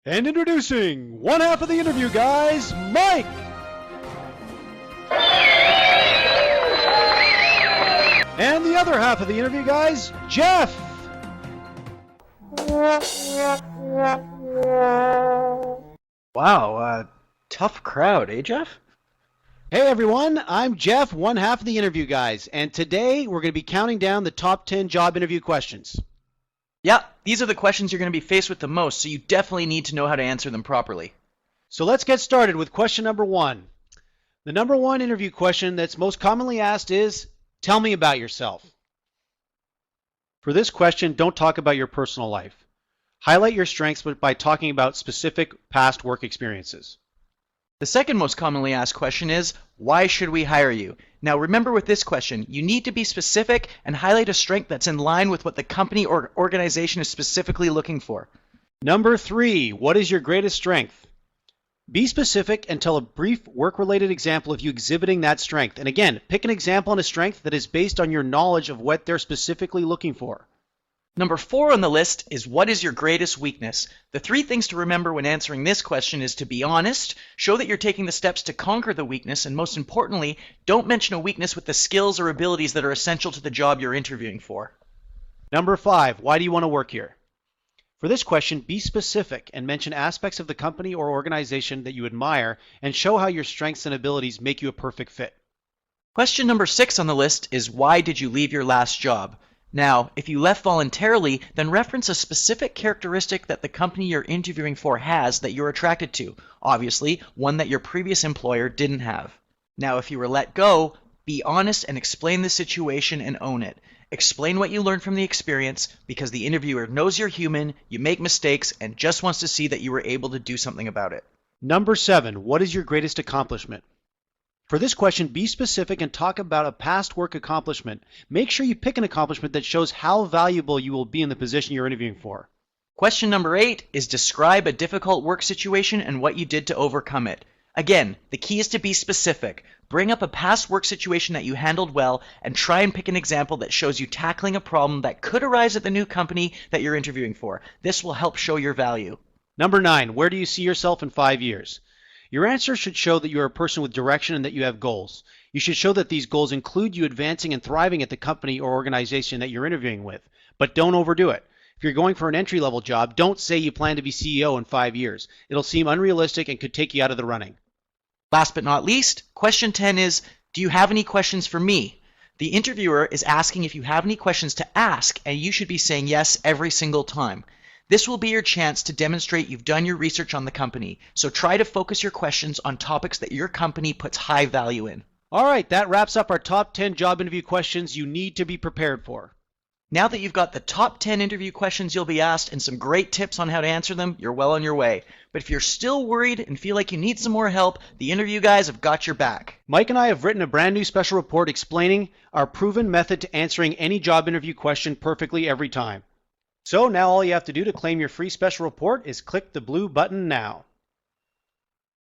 And introducing one half of the interview, guys, Mike. And the other half of the interview, guys, Jeff. Wow, tough crowd, eh, Jeff? Hey everyone, I'm Jeff, one half of the interview, guys, and today we're going to be counting down the top 10 job interview questions. Yeah, these are the questions you're going to be faced with the most, so you definitely need to know how to answer them properly. So let's get started with question number one. The number one interview question that's most commonly asked is, tell me about yourself. For this question, don't talk about your personal life. Highlight your strengths by talking about specific past work experiences. The second most commonly asked question is, why should we hire you? Now remember with this question, you need to be specific and highlight a strength that's in line with what the company or organization is specifically looking for. Number three, what is your greatest strength? Be specific and tell a brief work-related example of you exhibiting that strength. And again, pick an example on a strength that is based on your knowledge of what they're specifically looking for. Number 4 on the list is, what is your greatest weakness? The 3 things to remember when answering this question is to be honest, show that you're taking the steps to conquer the weakness, and most importantly, don't mention a weakness with the skills or abilities that are essential to the job you're interviewing for. Number 5, why do you want to work here? For this question, be specific and mention aspects of the company or organization that you admire and show how your strengths and abilities make you a perfect fit. Question number 6 on the list is, why did you leave your last job? Now, if you left voluntarily, then reference a specific characteristic that the company you're interviewing for has that you're attracted to. Obviously, one that your previous employer didn't have. Now, if you were let go, be honest and explain the situation and own it. Explain what you learned from the experience, because the interviewer knows you're human, you make mistakes, and just wants to see that you were able to do something about it. Number 7, what is your greatest accomplishment? For this question, be specific and talk about a past work accomplishment. Make sure you pick an accomplishment that shows how valuable you will be in the position you're interviewing for. Question number 8 is, describe a difficult work situation and what you did to overcome it. Again, the key is to be specific. Bring up a past work situation that you handled well and try and pick an example that shows you tackling a problem that could arise at the new company that you're interviewing for. This will help show your value. Number 9, where do you see yourself in 5 years? Your answer should show that you are a person with direction and that you have goals. You should show that these goals include you advancing and thriving at the company or organization that you're interviewing with. But don't overdo it. If you're going for an entry-level job, don't say you plan to be CEO in 5 years. It'll seem unrealistic and could take you out of the running. Last but not least, question 10 is, do you have any questions for me? The interviewer is asking if you have any questions to ask, and you should be saying yes every single time. This will be your chance to demonstrate you've done your research on the company, so try to focus your questions on topics that your company puts high value in. All right, that wraps up our top 10 job interview questions you need to be prepared for. Now that you've got the top 10 interview questions you'll be asked and some great tips on how to answer them, you're well on your way. But if you're still worried and feel like you need some more help, the interview guys have got your back. Mike and I have written a brand new special report explaining our proven method to answering any job interview question perfectly every time. So now all you have to do to claim your free special report is click the blue button now.